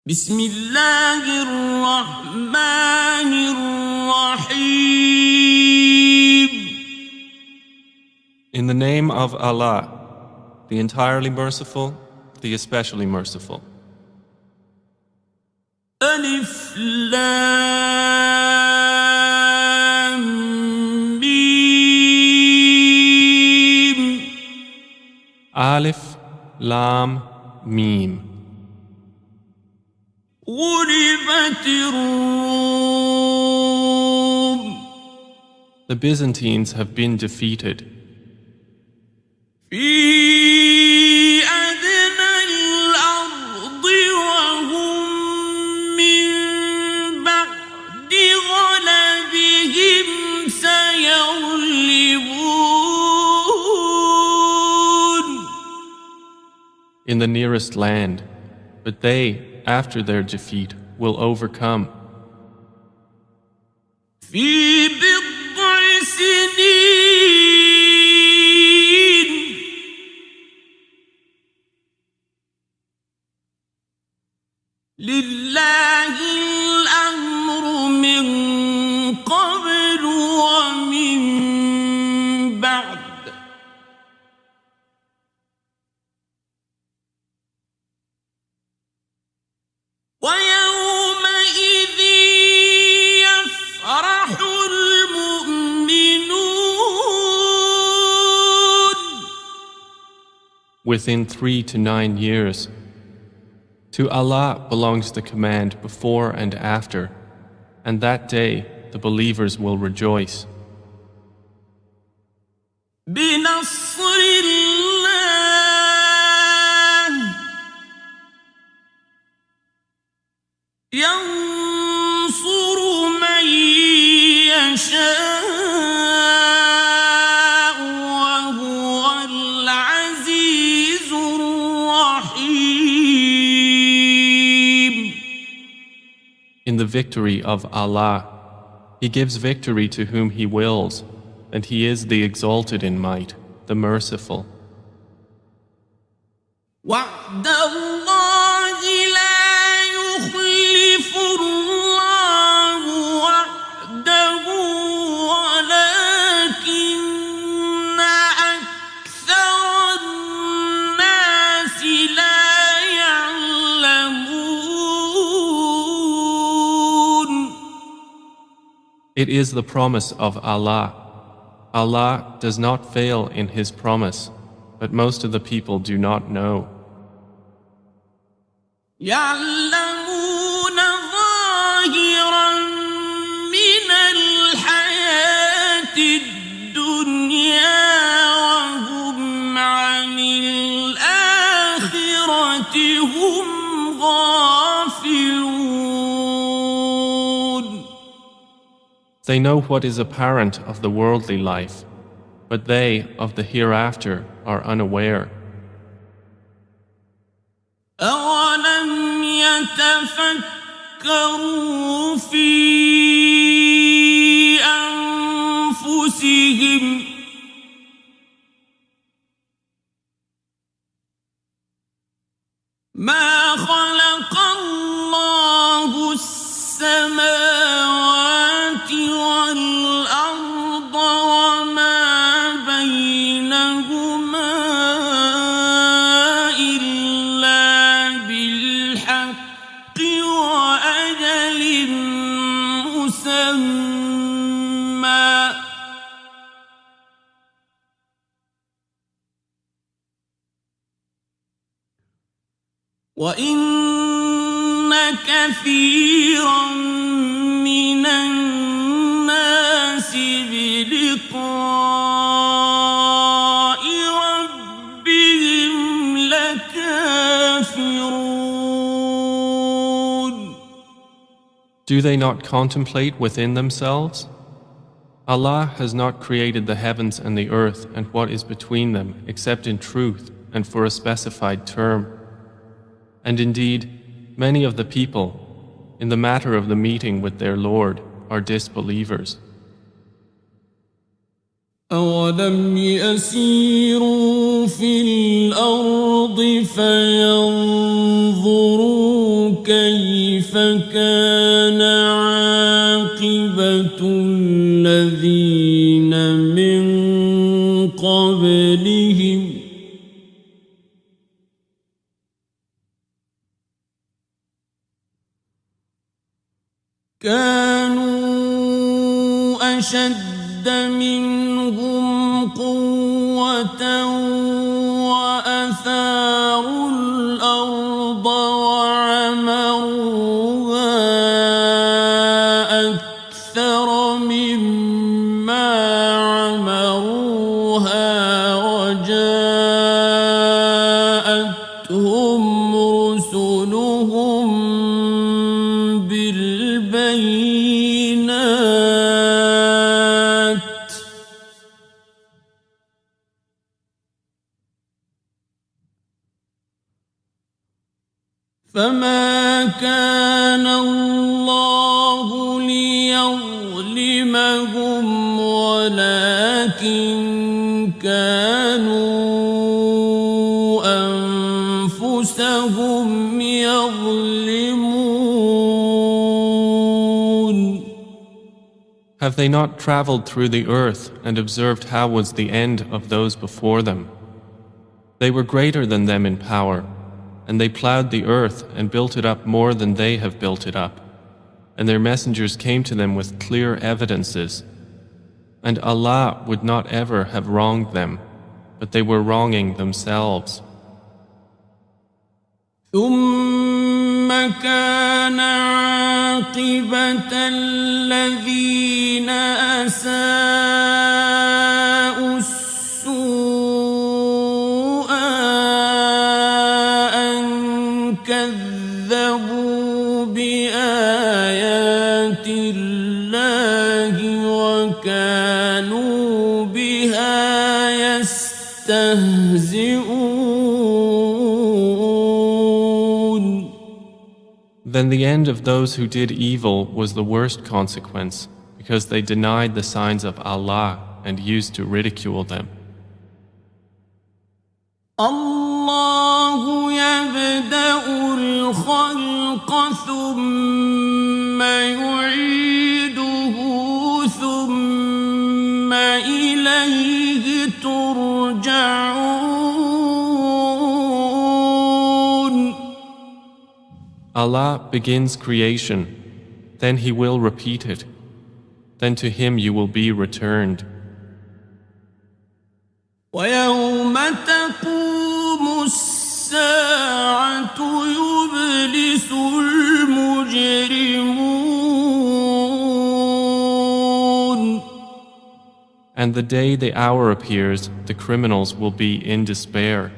بسم الله الرحمن الرحيم. In the name of Allah, the entirely merciful, the especially merciful. ألف لام ميم. Alif, Lam, Mim. غلبت الروم. The Byzantines have been defeated. في أدنى الأرض وهم من بعد غلبهم سيغلبون. In the nearest land, but they, after their defeat, will overcome. في بضع سنين لله الأمر من قبل ومن بعد ويومئذ يفرح المؤمنون. Within 3 to 9 years, to Allah belongs the command before and after, and that day the believers will rejoice. بنصر الله ينصر من يشاء وهو العزيز الرحيم. In the victory of Allah, He gives victory to whom He wills, and He is the exalted in might, the merciful. وعد الله لا يخلف الله وعده ولكن أكثر الناس لا يعلمون. It is the promise of Allah. Allah does not fail in His promise, but most of the people do not know. يعلمون ظاهرا من الحياة الدنيا وهم عن الآخرة هم غافلون. They know what is apparent of the worldly life, but they of the hereafter are unaware. أولم يتفكروا في أنفسهم ما خلق الله السماوات والأرض وما بينهما إلا بالحق وأجل مسمى وإن كثيرا من الناس بلقاء ربهم لكافرون. Do they not contemplate within themselves? Allah has not created the heavens and the earth and what is between them except in truth and for a specified term. And indeed, many of the people, in the matter of the meeting with their Lord, are disbelievers. أولم يسيروا في الأرض فينظروا كيف كان عاقبة الذين من قبلهم كانوا أشد منهم قوة وأثاروا الأرض وعمروها أكثر مما عمروها وجاءتهم رسلهم بالبينات فما كان الله ليظلمهم ولكن كانوا أنفسهم يظلمون. Have they not traveled through the earth and observed how was the end of those before them? They were greater than them in power, and they plowed the earth and built it up more than they have built it up. And their messengers came to them with clear evidences. And Allah would not ever have wronged them, but they were wronging themselves. ثم كان عاقبة الذين أساءوا السوء أن كذبوا بآيات الله وكانوا بها يستهزئون. Then the end of those who did evil was the worst consequence, because they denied the signs of Allah and used to ridicule them. الله يبدأ الخلق ثم يعيده ثم إليه ترجعون. Allah begins creation, then He will repeat it. Then to Him you will be returned. ويوم تقوم الساعة يبلس المجرمون. And the day the hour appears, the criminals will be in despair.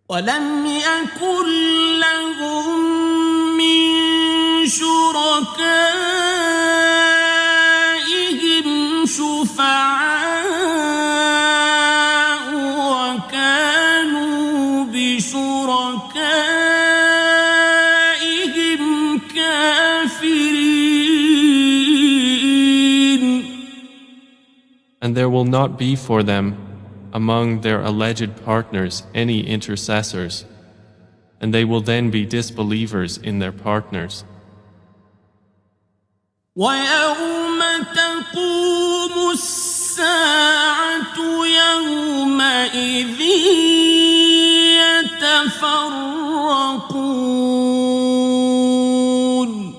ولم يكن لهم من شركائهم شفعاء وكانوا بشركائهم كافرين. And there will not be for them among their alleged partners any intercessors, and they will then be disbelievers in their partners. ويوم تقوم الساعة يومئذ يتفرقون.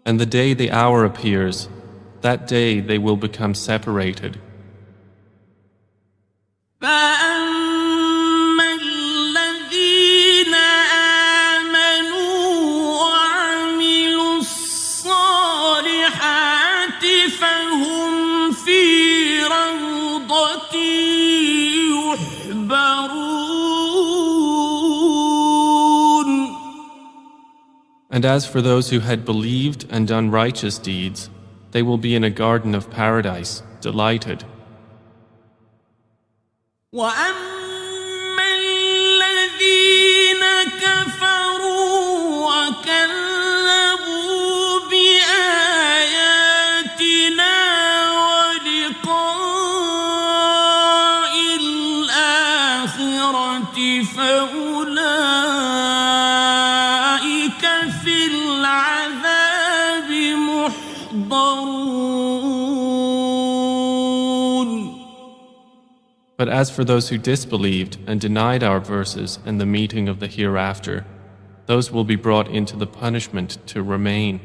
And the day the hour appears, that day they will become separated. فأما الذين آمنوا وعملوا الصالحات فهم في روضة يحبرون. And as for those who had believed and done righteous deeds, they will be in a garden of paradise, delighted. وأما الذين كفروا وكذبوا بآياتنا ولقاء الآخرة فأولئك يحضرون. But as for those who disbelieved and denied our verses and the meeting of the hereafter, those will be brought into the punishment to remain.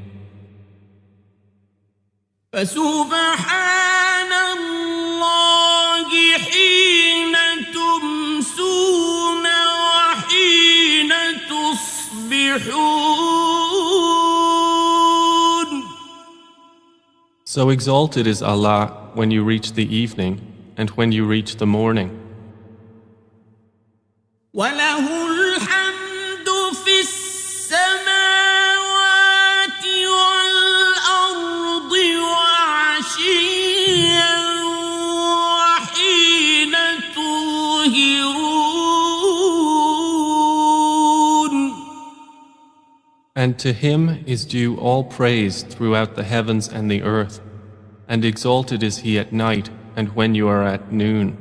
فسبحان الله حين تمسون وحين تصبحون. So exalted is Allah when you reach the evening and when you reach the morning. وله الحمد في السماوات والأرض وعشيا وحين تظهرون. And to Him is due all praise throughout the heavens and the earth, and exalted is He at night and when you are at noon.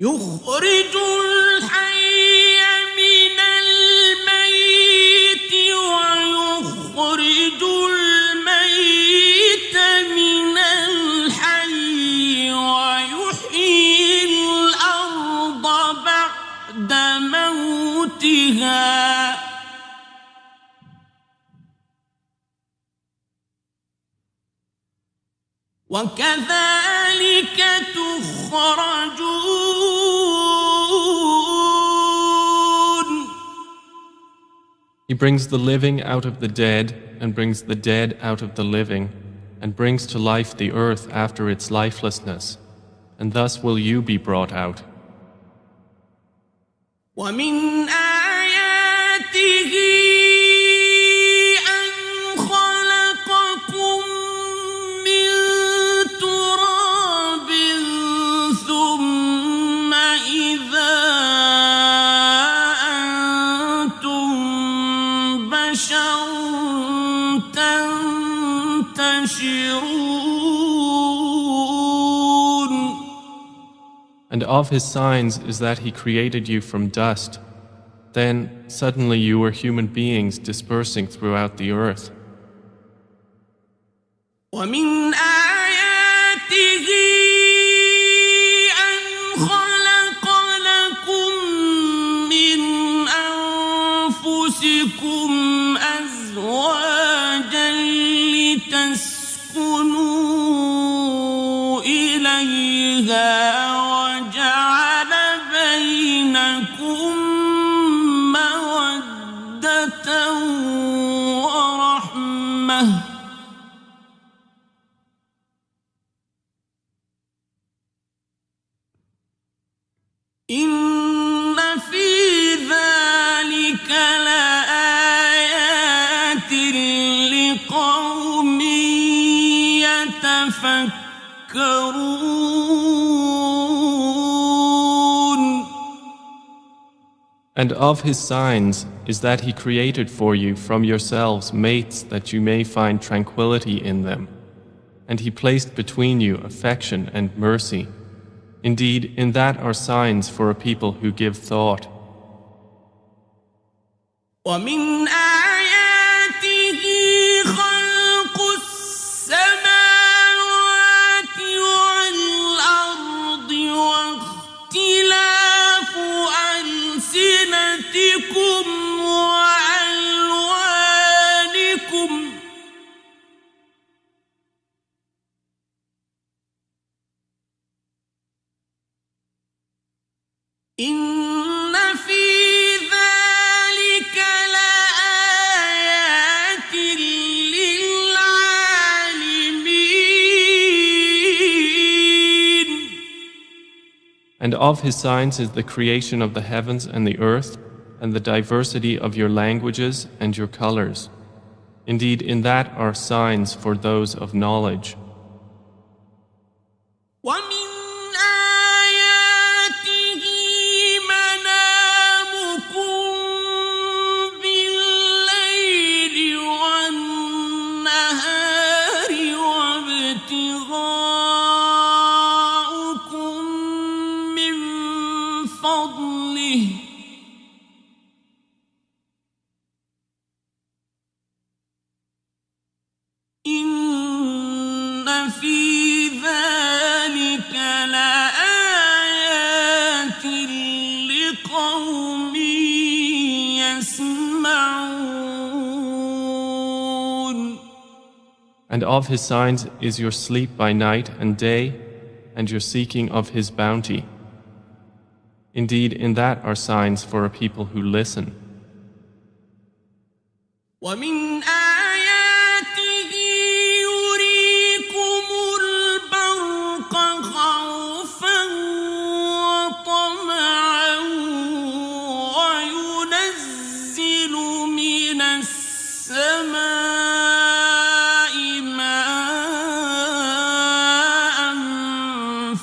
يخرج الحي من الميت ويخرج الميت من الحي ويحيي الأرض بعد موتها وكذلك تخرجون. He brings the living out of the dead and brings the dead out of the living and brings to life the earth after its lifelessness, and thus will you be brought out. ومن آياته أن خلقكم من تراب ثم إذا أنتم بشر تنتشرون. And of His signs is that He created you from dust. Then suddenly you were human beings dispersing throughout the earth. ومن آياته أن خلق لكم من أنفسكم أزواجا لتسكنوا إليها وجعل بينكم مودة ورحمة إن في ذلك لآيات لقوم يتفكرون. And of His signs is that He created for you from yourselves mates that you may find tranquility in them. And He placed between you affection and mercy. Indeed, in that are signs for a people who give thought. ومن آياته خلق السماوات والأرض واختلاف ألسنتكم وألوانكم إن في ذلك لآيات للعالمين. And of His signs is the creation of the heavens and the earth, and the diversity of your languages and your colors. Indeed, in that are signs for those of knowledge. ومن آياته منامكم بالليل والنهار وابتغاؤكم من فضله في ذلك لآيات لقوم يسمعون. And of his signs is your sleep by night and day, and your seeking of his bounty. Indeed, in that are signs for a people who listen. ومن آياته يريكم البرق خوفا وطمعا وينزل من السماء ماء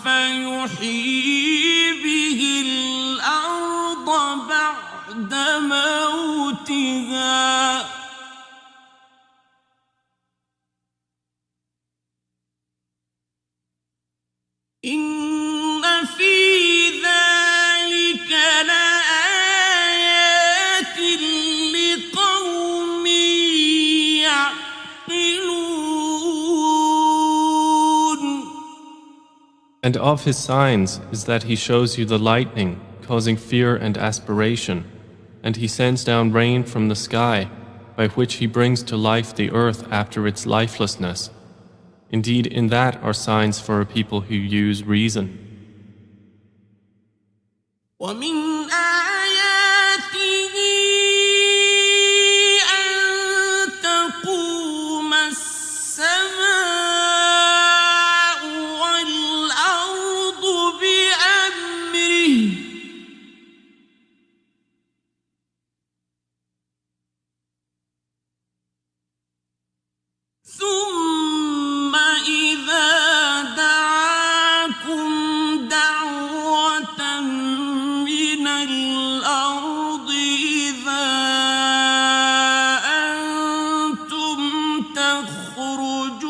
فيحيي به الأرض بعد موتها. إن في ذلك لآيات لقوم يعقلون. And of his signs is that he shows you the lightning, causing fear and aspiration, and he sends down rain from the sky, by which he brings to life the earth after its lifelessness. Indeed, in that are signs for a people who use reason. ومن آياته أن تقوم السماء والأرض بأمره ثم إذا دعاكم دعوة من الأرض إذا أنتم تخرجون.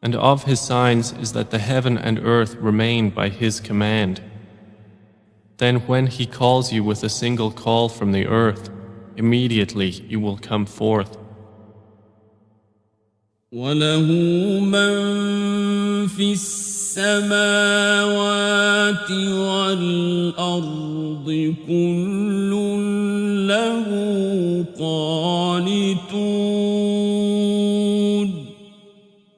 And of his signs is that the heaven and earth remain by his command. Then when he calls you with a single call from the earth, immediately you will come forth. وله من في السماوات والأرض كل له قانتون.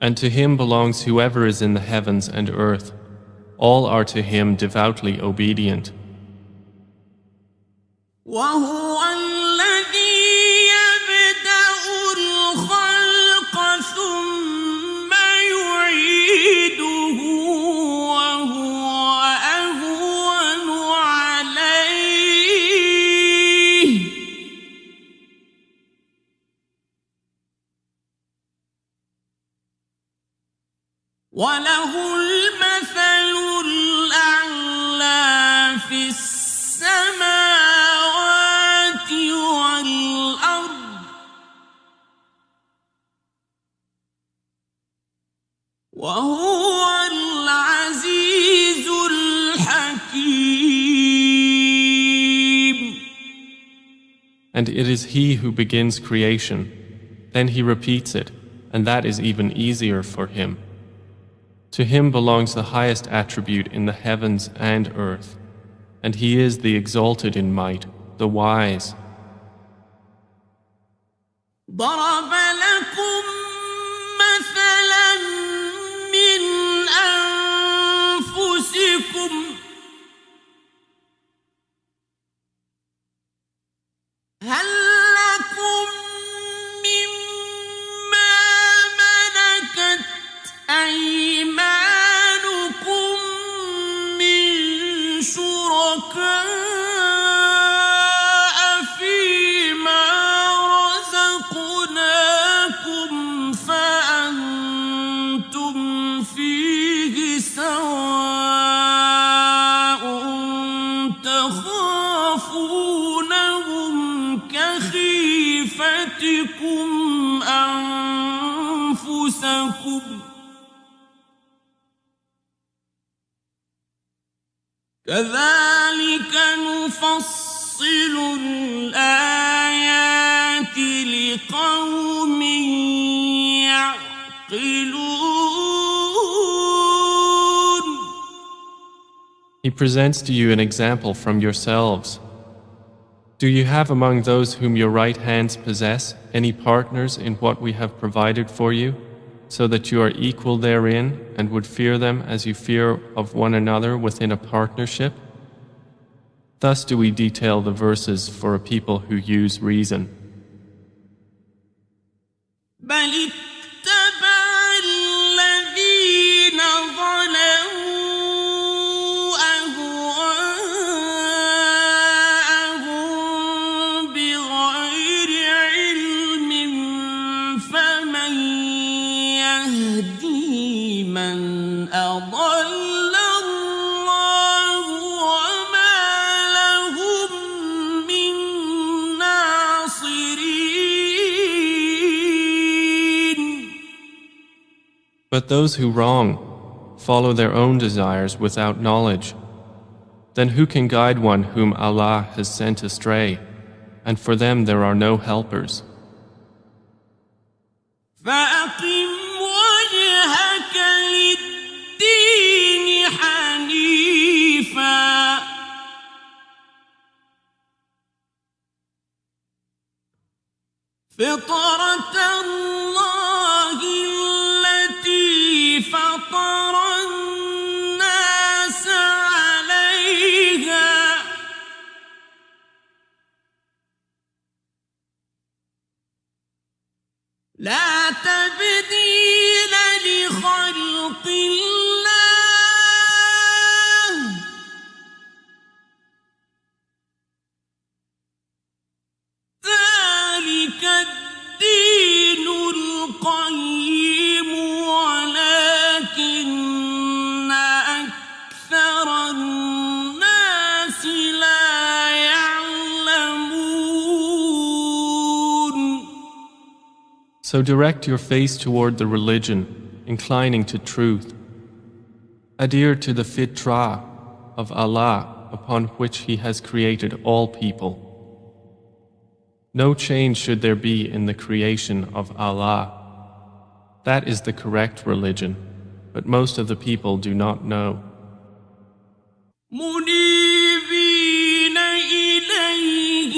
And to him belongs whoever is in the heavens and earth. All are to him devoutly obedient. وهو الذي يبدأ الخلق ثم يعيده وهو أهون عليه وله المثل الأعلى في السماوات والأرض وهو العزيز الحكيم. And it is he who begins creation, then he repeats it, and that is even easier for him. To him belongs the highest attribute in the heavens and earth, and he is the exalted in might, the wise. ضرب لكم مثلا من أنفسكم هل لكم مما ملكت أيمانكم من شركاء فيما رزقناكم فأنتم فيه سواء تخافونهم كخيفتكم أنفسكم كذلك نفصل الآيات لقوم He presents to you an example from yourselves. Do you have among those whom your right hands possess any partners in what we have provided for you, so that you are equal therein and would fear them as you fear of one another within a partnership? Thus do we detail the verses for a people who use reason. بل اتبع الذين ظلموا أهواءهم بغير علم فمن يهدي من أضل الله وما لهم من ناصرين. But those who wrong follow their own desires without knowledge. Then who can guide one whom Allah has sent astray? And for them there are no helpers. فأقم وجهك للدين حنيفا فطرة الله التي فطر الناس عليها لا تبديل لخلق الله ذلك الدين القيم ولكن أكثر الناس لا يعلمون. So direct your face toward the religion, inclining to truth. Adhere to the fitrah of Allah upon which He has created all people. No change should there be in the creation of Allah. That is the correct religion, but most of the people do not know. منيبين إليه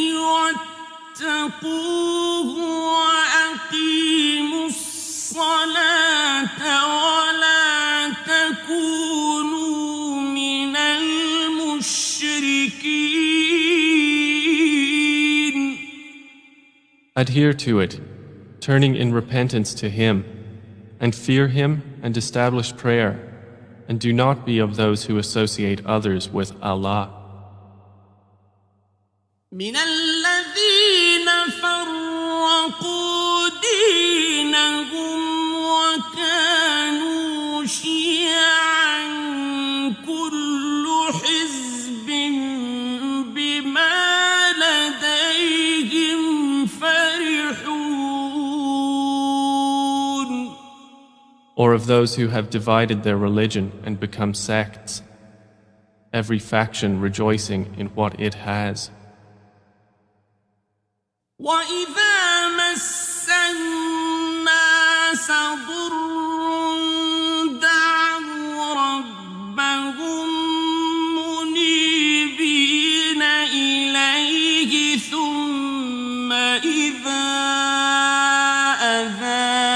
واتقوه وأقيموا الصلاة ولا تكونوا من المشركين. Adhere to it, turning in repentance to Him, and fear Him and establish prayer, and do not be of those who associate others with Allah. من الذين فرقوا دينهم وكانوا شيعا كل حزب بما لديهم فرحون. Or of those who have divided their religion and become sects, every faction rejoicing in what it has. وإذا مس الناس ضر دعوا ربهم منيبين إليه ثم إذا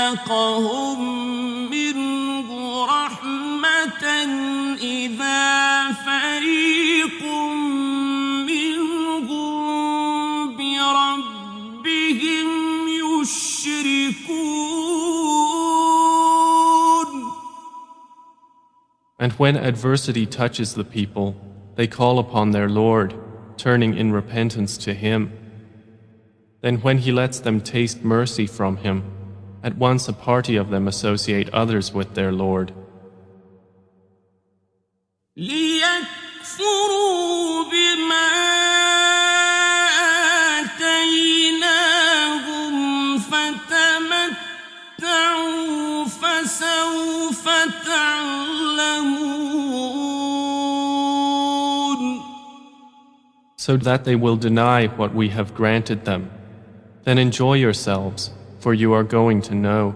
أذاقهم منه رحمة إذا فريق منهم بربهم يشركون. And when adversity touches the people, they call upon their Lord, turning in repentance to Him. Then when He lets them taste mercy from Him, at once a party of them associate others with their Lord. ليكفروا بما آتيناهم فتمتعوا فسوف تعلمون. So that they will deny what we have granted them. Then enjoy yourselves, for you are going to know.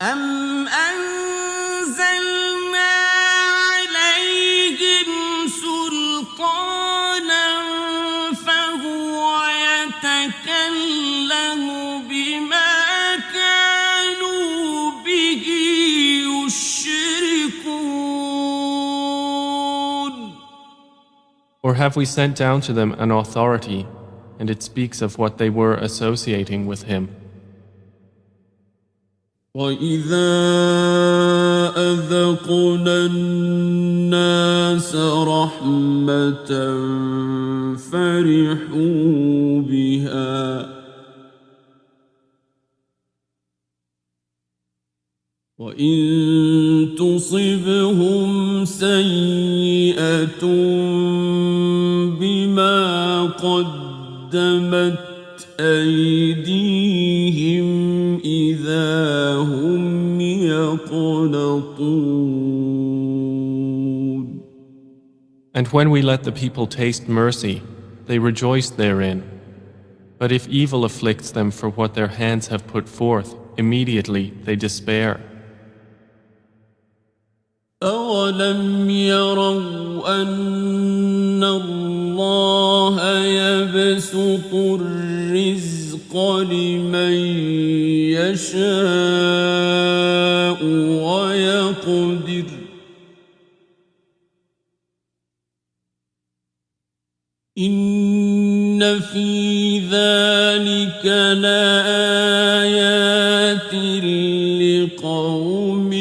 أم أنزلنا على Or have we sent down to them an authority, and it speaks of what they were associating with him? وَإِذَا أَذَقْنَا النَّاسَ رَحْمَةً فَرِحُوا بِهَا وَإِن تُصِبْهُمْ سَيِّئَةٌ بِمَا قَدَّمَتْ أَيْدِيهِمْ إِذَا هُمْ يَقْنَطُونَ. And when we let the people taste mercy, they rejoice therein. But if evil afflicts them for what their hands have put forth, immediately they despair. أَوَلَمْ يَرَوْا أَنَّ اللَّهَ يَبْسُطُ الرِّزْقَ لِمَن يَشَاءُ وَيَقْدِرُ إِنَّ فِي ذَلِكَ لَآيَاتٍ لِقَوْمٍ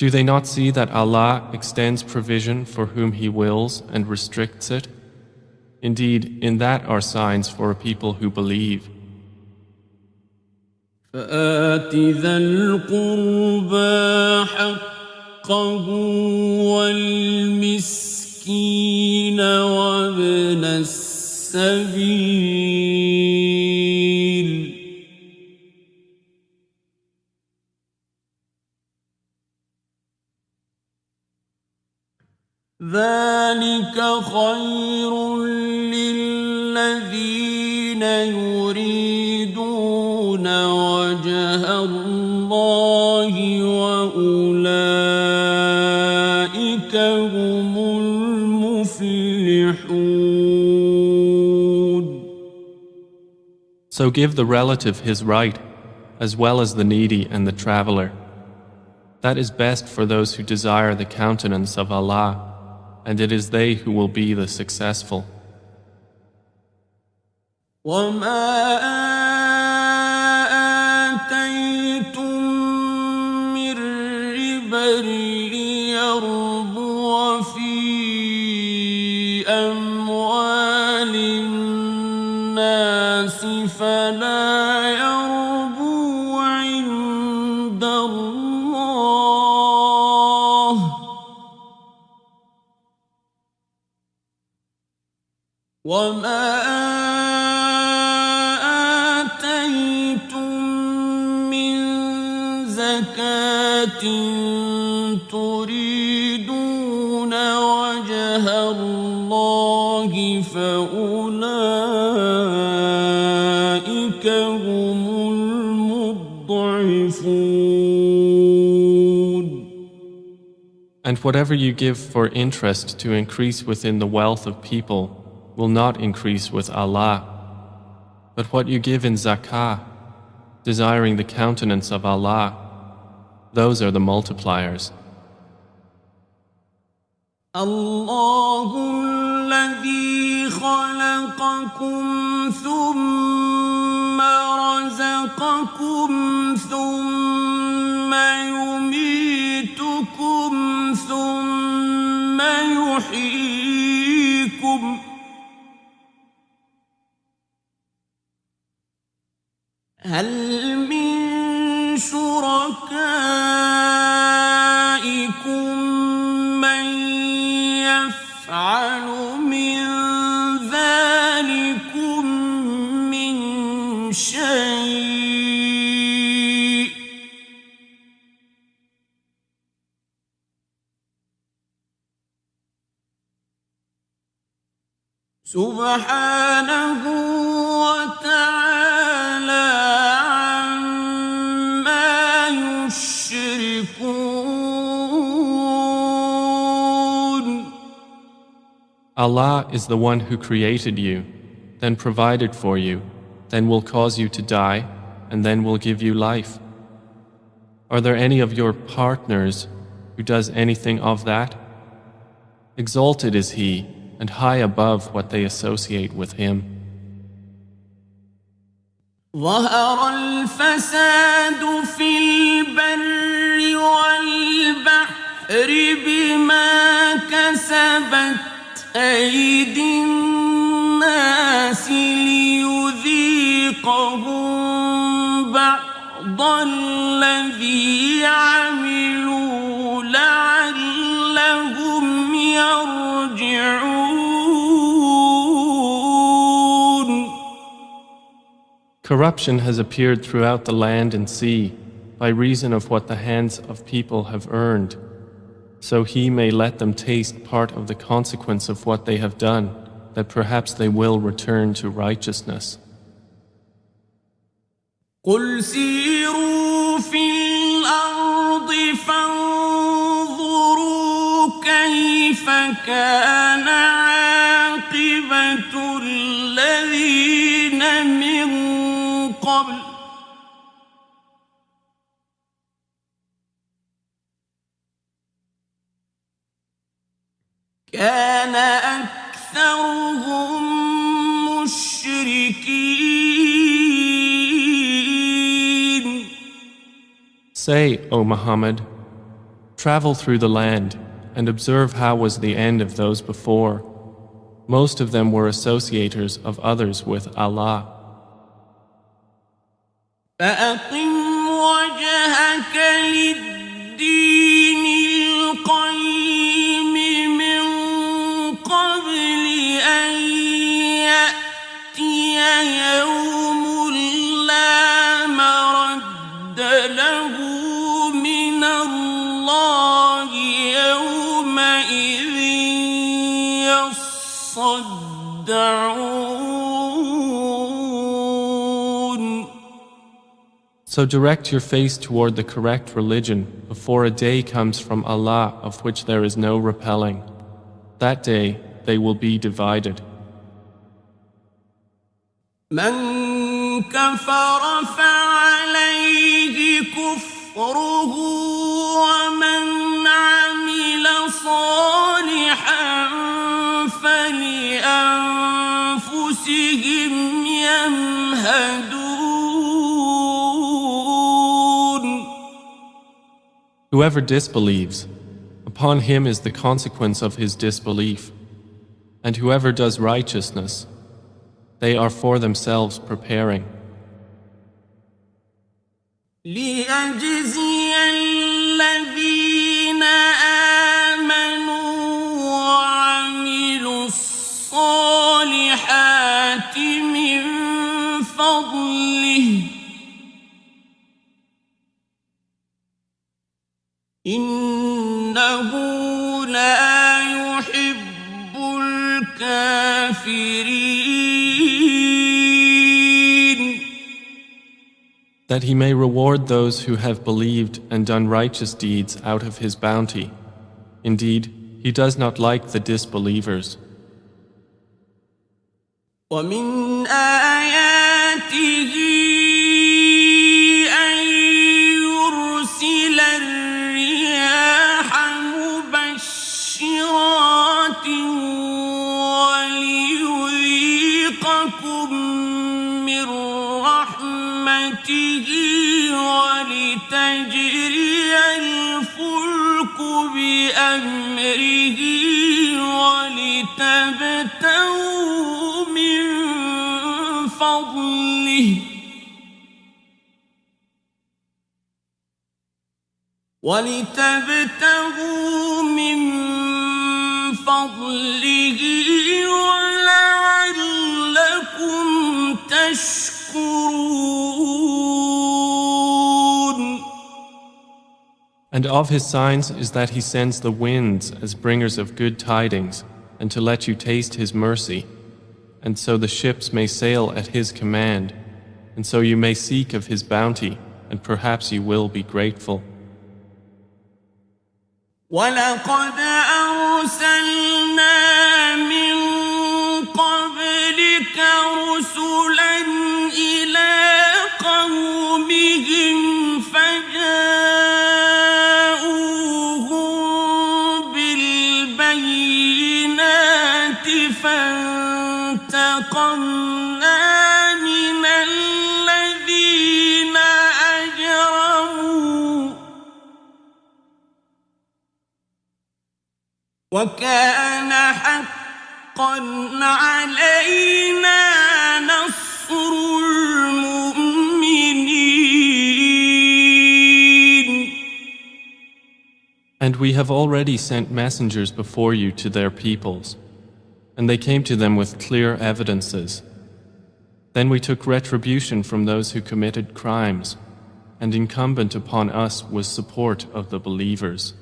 Do they not see that Allah extends provision for whom He wills and restricts it? Indeed, in that are signs for a people who believe. فآت ذا القربى حقه والمسكين وابن السبيل ذلك خير للذين يريدون وجه الله وأولئك هم المفلحون. So give the relative his right, as well as the needy and the traveler. That is best for those who desire the countenance of Allah, and it is they who will be the successful. وَمَا آتَيْتُم مِّن رِّبًا لِّيَرْبُوَ فِي أَمْوَالِ النَّاسِ فَلَا يَرْبُو عِندَ اللَّهِ وَمَا آتَيْتُم مِّن زَكَاةٍ تُرِيدُونَ وَجْهَ اللَّهِ فَأُولَئِكَ هُمُ الْمُضْعِفُونَ. And whatever you give for interest to increase within the wealth of people will not increase with Allah. But what you give in zakah, desiring the countenance of Allah, those are the multipliers. الله الذي خلقكم ثم رزقكم ثم يميتكم ثم يحييكم هل من شركائكم من يفعل من ذلكم من شيء سبحانه وتعالى عما يشركون. Allah is the one who created you, then provided for you, then will cause you to die, and then will give you life. Are there any of your partners who does anything of that? Exalted is he, and high above what they associate with him. ظهر الفساد في البر والبحر بما كسبت أيدي الناس ليذيقهم بعض الذي عملوا لعلهم يرجعون. Corruption has appeared throughout the land and sea by reason of what the hands of people have earned, so he may let them taste part of the consequence of what they have done, that perhaps they will return to righteousness. قل سيروا في الأرض فانظروا كيف كان عاقبة الذين من قبل كان أكثرهم مشركين. Say, O Muhammad, travel through the land and observe how was the end of those before. Most of them were associators of others with Allah. فأقم وجهك للدين القيم من قبل أن يأتي يوم لا مرد له من الله يومئذ يصدعون. So direct your face toward the correct religion before a day comes from Allah of which there is no repelling. That day they will be divided. من كفر فعليه كفره ومن عمل صالحا فلأنفسهم يمهدون. Whoever disbelieves, upon him is the consequence of his disbelief. And whoever does righteousness, they are for themselves preparing. ليجزي الذين آمنوا وعملوا الصالحات من فضله إنه لا يحب الكافرين. That he may reward those who have believed and done righteous deeds out of his bounty. Indeed, he does not like the disbelievers. ومن آياته أن يرسل الرياح مبشرات وليذيقكم من رحمته ولتجري الفلك بأمره ولتبتغوا من فضله ولعلكم تشكرون. And of his signs is that he sends the winds as bringers of good tidings, and to let you taste his mercy, and so the ships may sail at his command, and so you may seek of his bounty, and perhaps you will be grateful. وَلَقَدْ أَرْسَلْنَا مِن قَبْلِكَ رُسُلًا إِلَىٰ قَوْمِهِمْ فَجَاءُوهُم انتقمنا من الذين أجرموا وكان حقا علينا نصر المؤمنين. And we have already sent messengers before you to their peoples, and they came to them with clear evidences. Then we took retribution from those who committed crimes, and incumbent upon us was support of the believers.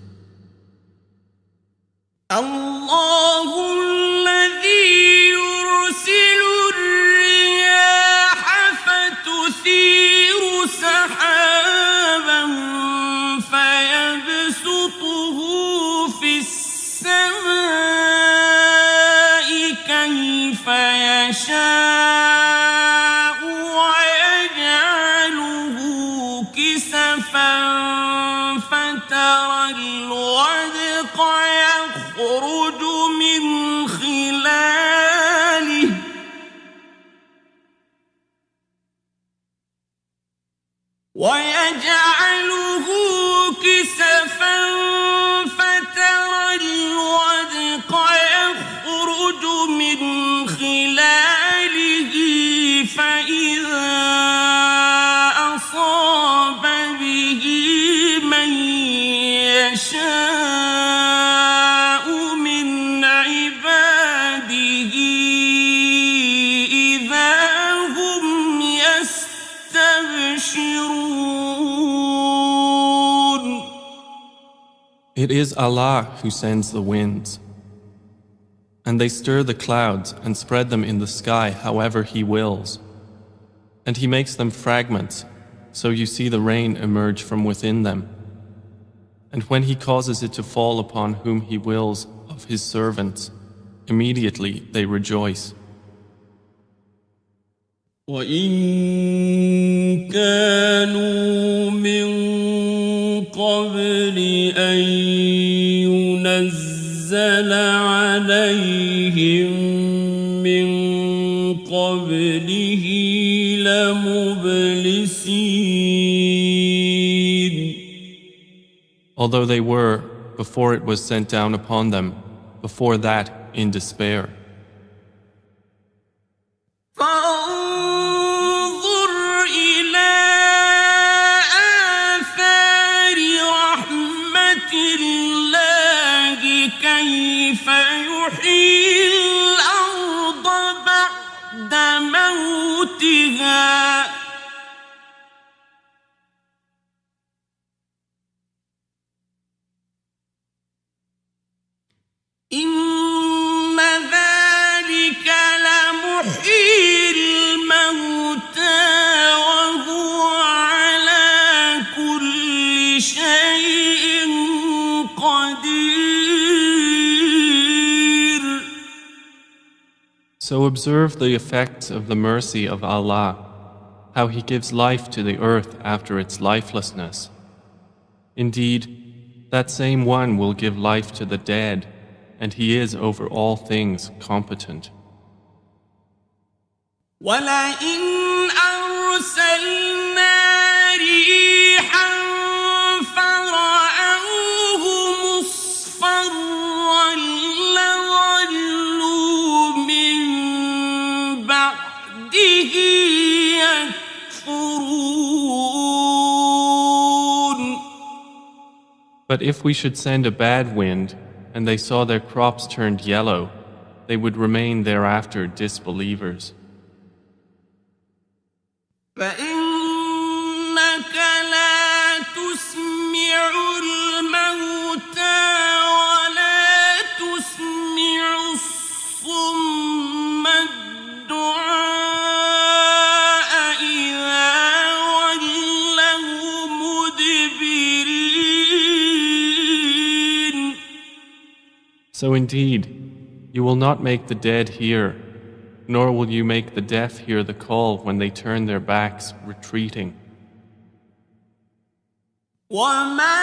الله الذي يرسل الرياح فتثير سحابا فيبسطه في السماء كيف يشاء ويجعله كسفا فترى الودق يخرج من خلاله فترى الودق يخرج من خلاله فإذا أصاب به من يشاء من عباده إذا هم يستبشرون. It is Allah who sends the winds, and they stir the clouds and spread them in the sky however He wills. And He makes them fragments, so you see the rain emerge from within them. And when He causes it to fall upon whom He wills of His servants, immediately they rejoice. وَإِن كَانُوا مِن قَبْلِ أَن يُنَزَّلَ عَلَيْهِم مِّن قَبْلِهِ لَمُبْلِسِينَ. Although they were, before it was sent down upon them, before that in despair. فانظر إلى آثار رحمة الله كيف يحيي الأرض بعد موتها إن ذلك لمحيي الموتى وهو على كل شيء قدير. So observe the effects of the mercy of Allah, how He gives life to the earth after its lifelessness. Indeed, that same one will give life to the dead, and He is over all things competent. وَلَئِنْ أَرْسَلْنَا رِيحًا فَرَأَوْهُ مُصْفَرًّا لَظَلُّوا مِن بَعْدِهِ يَكْفُرُونَ. But if we should send a bad wind, and they saw their crops turned yellow, they would remain thereafter disbelievers. فإنك لا تسمع الموتى ولا تسمع الصم الدعاء إذا ولوا مدبرين. So indeed, you will not make the dead hear, nor will you make the deaf hear the call when they turn their backs, retreating. وَمَا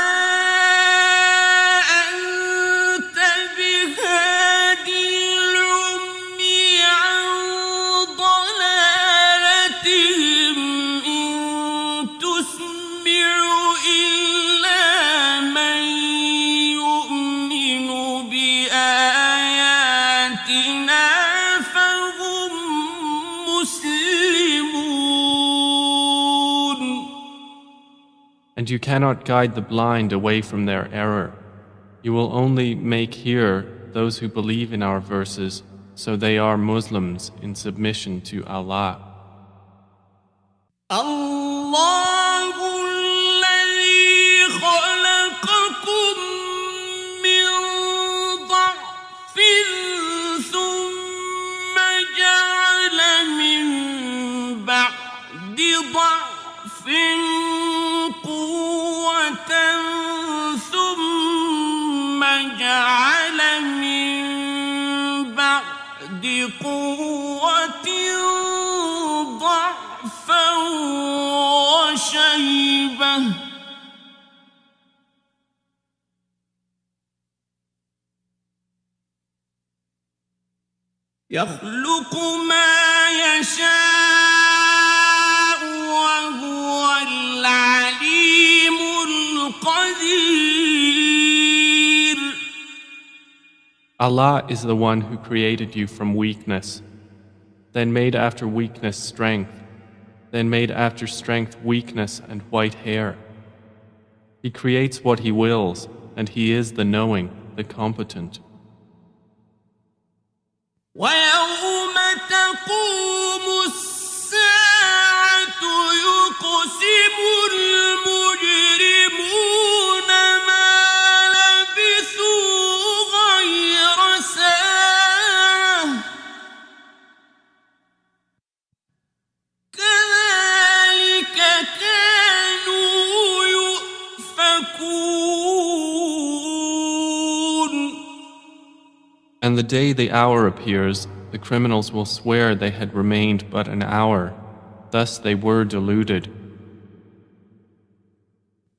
أَنْتَ بِهَادِ الْعُمْيِ عَنْ And you cannot guide the blind away from their error. You will only make hear those who believe in our verses, so they are Muslims in submission to Allah. الله الذي خلقكم من ضعف ثم جعل من بعد ضعف قوة ثم جعل من بعد قوة ضعفا وشيبة يخلق ما يشاء وهو العليم القدير. Allah is the one who created you from weakness, then made after weakness strength, then made after strength weakness and white hair. He creates what He wills, and He is the knowing, the competent. ويوم تقوم الساعة يقسم المجرمون ما لبثوا غير ساعة كذلك كانوا يؤفكون. And the day the hour appears, the criminals will swear they had remained but an hour. Thus they were deluded.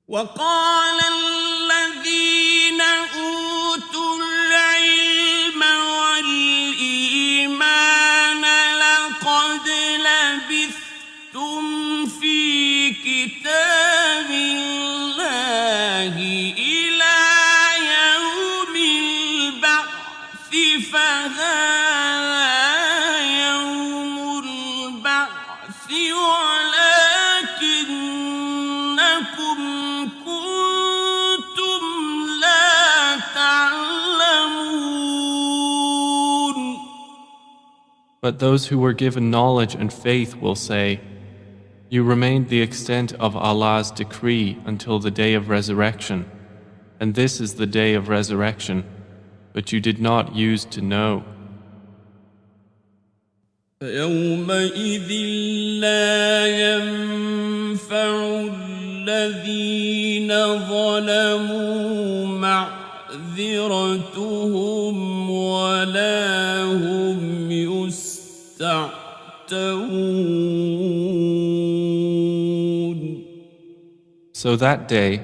وقال الذين أوتوا العلم والإيمان لقد لبثتم في كتاب الله إلى يوم البعث فهذا يوم البعث ولكنكم كنتم لا تعلمون. But those who were given knowledge and faith will say, "You remained the extent of Allah's decree until the day of resurrection, and this is the day of resurrection, but you did not use to know." فيومئذ لا ينفع الذين ظلموا معذرتهم ولا هم يستعتبون. So that day,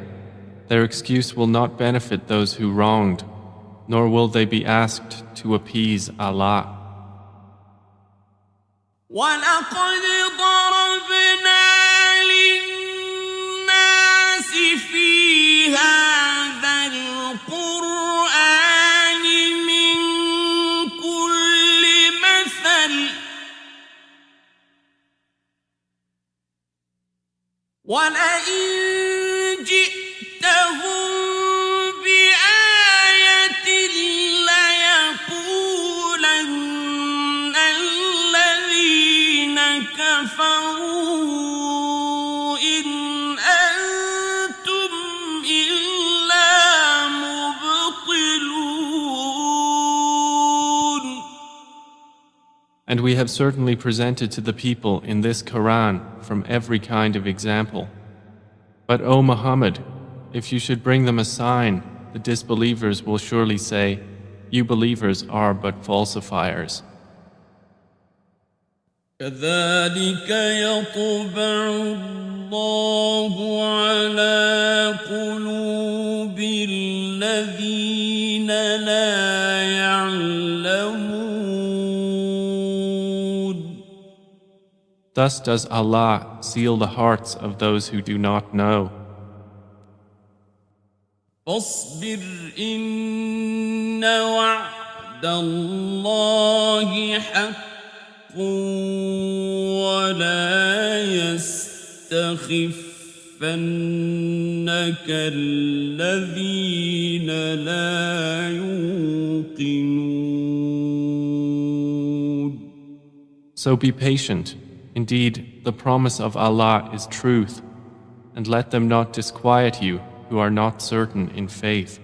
their excuse will not benefit those who wronged, nor will they be asked to appease Allah. ولقد ضربنا للناس في هذا القرآن من كل مثل ولئن جئتهم بآية ليقولن الذين كفروا إن أنتم إلا مبطلون. And we have certainly presented to the people in this Quran from every kind of example. But O Muhammad, if you should bring them a sign, the disbelievers will surely say, "You believers are but falsifiers." كذلك يطبع الله على قلوب الذين لا يعلمون. Thus does Allah seal the hearts of those who do not know. فاصبر إن وعد الله حق ولا يستخفنك الذين لا يوقنون. So be patient. Indeed, the promise of Allah is truth, and let them not disquiet you who are not certain in faith.